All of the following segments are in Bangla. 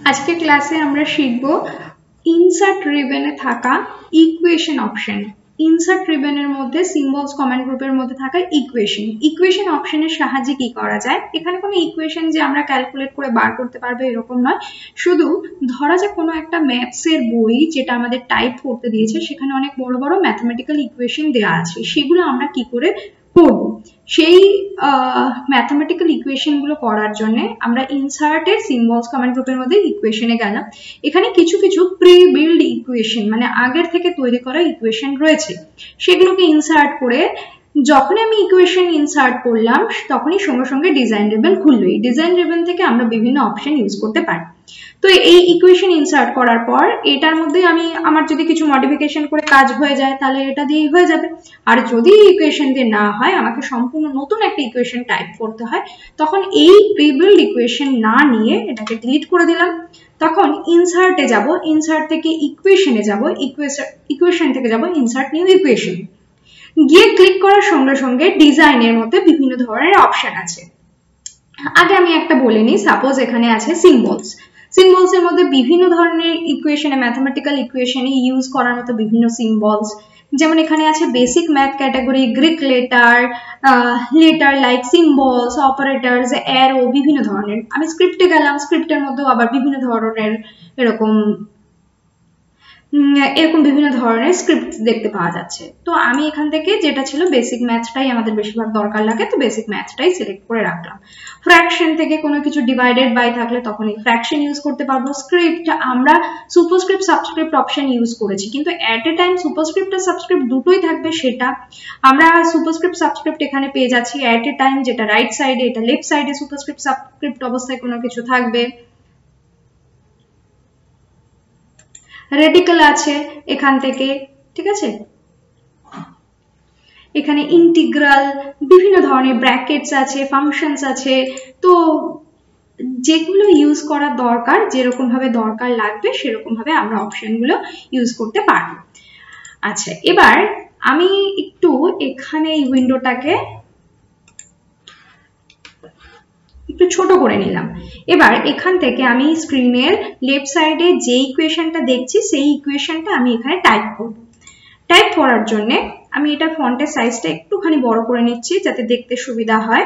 আজকে ক্লাসে আমরা শিখব ইনসার্ট রিবনে থাকা ইকুয়েশন অপশন। ইনসার্ট রিবনের মধ্যে সিম্বলস কমান্ড গ্রুপের মধ্যে থাকা ইকুয়েশন অপশনের সাহায্যে কি করা যায়। এখানে কোনো ইকুয়েশন যে আমরা ক্যালকুলেট করে বার করতে পারবো এরকম নয়, শুধু ধরা যাক কোনো একটা ম্যাথস এর বই যেটা আমাদের টাইপ করতে দিয়েছে, সেখানে অনেক বড় বড় ম্যাথমেটিক্যাল ইকুয়েশন দেওয়া আছে, সেগুলো আমরা কি করে করব। সেই ম্যাথমেটিক্যাল ইকুয়েশন গুলো করার জন্য আমরা ইনসার্টের সিম্বলস কমান্ড গ্রুপের মধ্যে ইকুয়েশনে গেলাম। এখানে কিছু কিছু প্রি বিল্ড ইকুয়েশন মানে আগের থেকে তৈরি করা ইকুয়েশন রয়েছে, সেগুলোকে ইনসার্ট করে যখন আমি ইকুয়েশন ইনসার্ট করলাম তখনই সঙ্গে সঙ্গে ডিজাইন রিবন খুললো। এই ডিজাইন রিবন থেকে আমরা বিভিন্ন অপশন ইউজ করতে পারি। তো এই ইকুয়েশন ইনসার্ট করার পর এটার মধ্যে আমি আমার যদি কিছু মডিফিকেশন করে কাজ হয়ে যায় তাহলে এটা দিয়েই হয়ে যাবে। আর যদি ইকুয়েশন দিয়ে না হয়, আমাকে সম্পূর্ণ নতুন একটা ইকুয়েশন টাইপ করতে হয়, তখন এই প্রিবিল্ড ইকুয়েশন না নিয়ে এটাকে ডিলিট করে দিলাম। তখন ইনসার্টে যাব, ইনসার্ট থেকে ইকুয়েশনে যাব, ইকুয়েশন থেকে যাব ইনসার্ট নিউ ইকুয়েশন। গিয়ে ক্লিক করার সঙ্গে সঙ্গে ডিজাইনের মধ্যে বিভিন্ন ধরনের অপশন আছে। আগে আমি একটা বলে নিই, সাপোজ এখানে আছে সিম্বলস। সিম্বলস এর মধ্যে বিভিন্ন ধরনের ইকুয়েশনে, ম্যাথমেটিক্যাল ইকুয়েশনে ইউজ করার মতো বিভিন্ন সিম্বলস, যেমন এখানে আছে basic math category, Greek letter, letter like symbols, operators, arrow, বিভিন্ন ধরনের। আমি স্ক্রিপ্টে গেলাম, স্ক্রিপ্টের মধ্যেও আবার বিভিন্ন ধরনের এরকম বিভিন্ন ধরনের স্ক্রিপ্ট দেখতে পাওয়া যাচ্ছে। তো আমি এখান থেকে যেটা ছিল বেসিক ম্যাথটাই আমাদের বেশিরভাগ দরকার লাগে, তো বেসিক ম্যাথটাই সিলেক্ট করে রাখলাম। ফ্র্যাকশন থেকে কোনো কিছু ডিভাইডেড বাই থাকলে তখন এই ফ্র্যাকশন ইউজ করতে পারবো। স্ক্রিপ্ট আমরা সুপারস্ক্রিপ্ট সাবস্ক্রিপ্ট অপশন ইউজ করেছি, কিন্তু এট এ টাইম সুপারস্ক্রিপ্ট আর সাবস্ক্রিপ্ট দুটোই থাকবে, সেটা আমরা সুপারস্ক্রিপ্ট সাবস্ক্রিপ্ট এখানে পেয়ে যাচ্ছি এট এ টাইম, যেটা রাইট সাইডে, এটা লেফট সাইডে সুপারস্ক্রিপ্ট সাবস্ক্রিপ্ট অবস্থায় কোনো কিছু থাকবে। রেডিক্যাল আছে এখান থেকে, ঠিক আছে। এখানে ইন্টিগ্রাল, বিভিন্ন ধরনের ব্র্যাকেটস আছে, ফাংশনস আছে। তো যেগুলো ইউজ করার দরকার, যেরকম ভাবে দরকার লাগবে সেরকম ভাবে আমরা অপশনগুলো ইউজ করতে পারবো। আচ্ছা, এবার আমি একটু এখানে এই উইন্ডোটাকে একটু ছোট করে নিলাম। এবার এখান থেকে আমি স্ক্রিনের লেফট সাইডে যে ইকুয়েশনটা দেখছি সেই ইকুয়েশনটা আমি এখানে টাইপ করব। টাইপ করার জন্য আমি এটা ফন্টের সাইজটা একটুখানি বড় করে নিচ্ছি যাতে দেখতে সুবিধা হয়।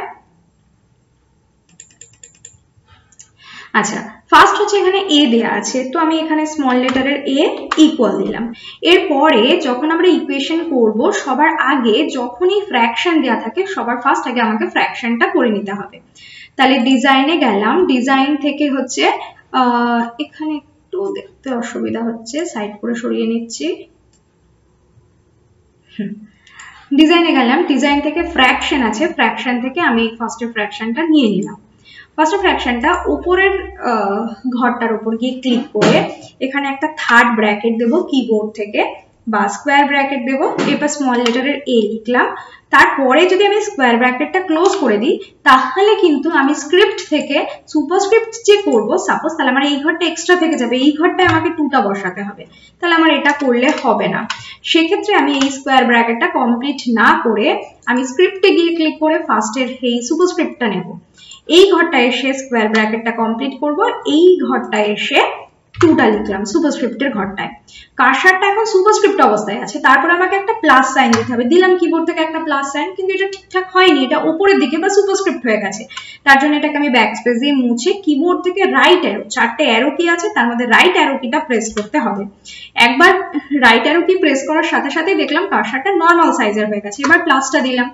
আচ্ছা, ফার্স্ট হচ্ছে এখানে এ দেয়া আছে, তো আমি এখানে স্মল লেটারের এ ইকুয়াল দিলাম। এরপরে যখন আমরা ইকুয়েশন করব, সবার আগে যখনই ফ্র্যাকশন দেয়া থাকে সবার ফার্স্ট আগে আমাকে ফ্র্যাকশনটা করে নিতে হবে। তাহলে ডিজাইনে গেলাম, ডিজাইন থেকে হচ্ছে এখানে একটু দেখতে অসুবিধা হচ্ছে, সাইড করে সরিয়ে নিচ্ছি। ডিজাইনে গেলাম, ডিজাইন থেকে ফ্র্যাকশন আছে, ফ্র্যাকশন থেকে আমি ফার্স্টের ফ্র্যাকশনটা নিয়ে নিলাম। ফার্স্টের ফ্র্যাকশনটা উপরের ঘরটার উপর গিয়ে ক্লিক করে এখানে একটা থার্ড ব্র্যাকেট দেব কিবোর্ড থেকে, বা স্কোয়ার ব্র্যাকেট দেব। এবার স্মল লেটারের এ লিখলাম। তারপরে যদি আমি স্কোয়ার ব্র্যাকেটটা ক্লোজ করে দিই তাহলে কিন্তু আমি স্ক্রিপ্ট থেকে সুপারস্ক্রিপ্ট যে করব সাপোজ, তাহলে আমার এই ঘরটা এক্সট্রা থেকে যাবে, এই ঘরটায় আমাকে 2টা বসাতে হবে, তাহলে আমার এটা করলে হবে না। সেক্ষেত্রে আমি এই স্কোয়ার ব্র্যাকেটটা কমপ্লিট না করে আমি স্ক্রিপ্টে গিয়ে ক্লিক করে ফার্স্টের এই সুপারস্ক্রিপ্টটা নেব। এই ঘরটায় এসে স্কোয়ার ব্র্যাকেটটা কমপ্লিট করব, এই ঘরটায় এসে 2টা লিখলাম সুপারস্ক্রিপ্টের ঘরটায়। কার্সারটা এখন সুপারস্ক্রিপ্ট অবস্থায় আছে, তারপর আমাকে একটা প্লাস সাইন দিতে হবে। দিলাম কিবোর্ড থেকে একটা প্লাস সাইন, কিন্তু এটা ঠিকঠাক হয়নি, এটা উপরের দিকে বা সুপারস্ক্রিপ্ট হয়ে গেছে। তার জন্য এটাকে আমি ব্যাকস্পেস দিয়ে মুছে কিবোর্ড থেকে রাইট অ্যারো, 4টে অ্যারো কি আছে তার মধ্যে রাইট অ্যারো কিটা প্রেস করতে হবে। একবার রাইট অ্যারো কি প্রেস করার সাথে সাথেই দেখলাম কার্সারটা নর্মাল সাইজের হয়ে গেছে। এবার প্লাসটা দিলাম।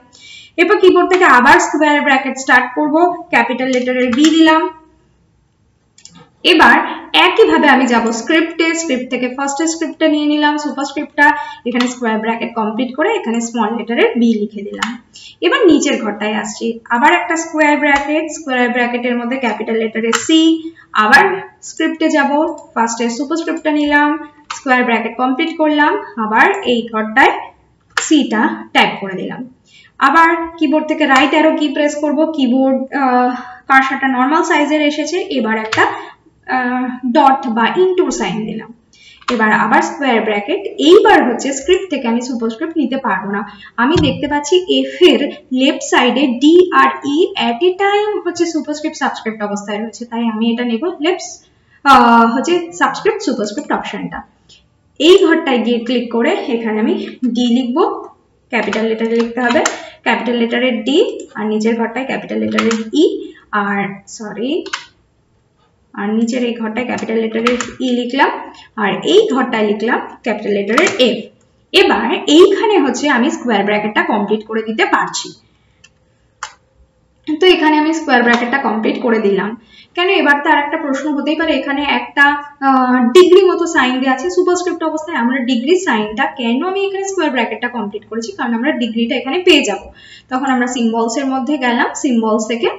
এরপর কিবোর্ড থেকে আবার স্কোয়ার ব্র্যাকেট স্টার্ট করব, ক্যাপিটাল লেটারের বি দিলাম। এবার একইভাবে আমি যাব স্ক্রিপ্টে, স্ক্রিপ্ট থেকে ফার্স্টের স্ক্রিপ্টটা নিয়ে নিলাম, সুপারস্ক্রিপ্টটা, এখানে স্কোয়ার ব্র্যাকেট কমপ্লিট করে এখানে স্মল লেটারের বি লিখে দিলাম। এবার নিচের ঘরটায় আসছি, আবার একটা স্কোয়ার ব্র্যাকেট, স্কোয়ার ব্র্যাকেটের মধ্যে ক্যাপিটাল লেটারের সি, আবার স্ক্রিপ্টে যাব, ফার্স্টের সুপারস্ক্রিপ্টটা নিলাম, স্কোয়ার ব্র্যাকেট কমপ্লিট করলাম, আবার এই ঘরটায় সিটা টাইপ করে দিলাম। আবার কিবোর্ড থেকে রাইট অ্যারো কি প্রেস করব, কিবোর্ড কার্সারটা নরমাল সাইজের এসেছে, এবার একটা ডট বা ইনটুর সাইন দিলাম। এবার আবার স্কোয়ার ব্র্যাকেট, এইবার হচ্ছে স্ক্রিপ্ট থেকে আমি সুপারস্ক্রিপ্ট নিতে পারবো না। আমি দেখতে পাচ্ছি এফ এর লেফট সাইডে ডি আর ই এট এ টাইম হচ্ছে সুপারস্ক্রিপ্ট সাবস্ক্রিপ্ট অবস্থায় রয়েছে, তাই আমি এটা নেব লেফট হচ্ছে সাবস্ক্রিপ্ট সুপারস্ক্রিপ্ট অপশনটা। এই ঘরটায় গিয়ে ক্লিক করে এখানে আমি ডি লিখবো, ক্যাপিটাল লেটারে লিখতে হবে, ক্যাপিটাল লেটারের ডি, আর নিচের ঘরটায় ক্যাপিটাল লেটারের ই, আর নিচের এই ঘরটায় ক্যাপিটাল লেটারের ই লিখলাম, আর এই ঘরটায় লিখলাম ক্যাপিটাল লেটারের এফ। এবার এইখানে হচ্ছে আমি স্কোয়ার ব্র্যাকেটটা কমপ্লিট করে দিতে পারছি। তো এখানে আমি স্কোয়ার ব্র্যাকেটটা কমপ্লিট করে দিলাম। কেন, এবার তো আর একটা প্রশ্ন হতেই পারে, এখানে একটা ডিগ্রি মতো সাইন দেওয়া আছে সুপারস্ক্রিপ্ট অবস্থায়, আমরা ডিগ্রি সাইনটা কেন আমি এখানে স্কোয়ার ব্র্যাকেটটা কমপ্লিট করেছি, কারণ আমরা ডিগ্রিটা এখানে পেয়ে যাব। তখন আমরা সিম্বলস এর মধ্যে গেলাম, সিম্বলস থেকে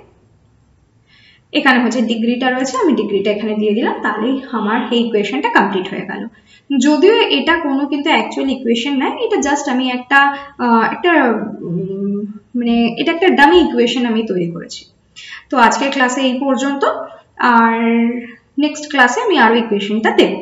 এখানে হচ্ছে ডিগ্রিটা রয়েছে, আমি ডিগ্রিটা এখানে দিয়ে দিলাম, তাহলেই আমার এই ইকুয়েশনটা কমপ্লিট হয়ে গেল। যদিও এটা কোনো কিন্তু অ্যাকচুয়াল ইকুয়েশন নয়, এটা জাস্ট আমি একটা মানে এটা একটা ডামি ইকুয়েশন আমি তৈরি করেছি। তো আজকের ক্লাসে এই পর্যন্ত, আর নেক্সট ক্লাসে আমি আরো ইকুয়েশনটা দেব।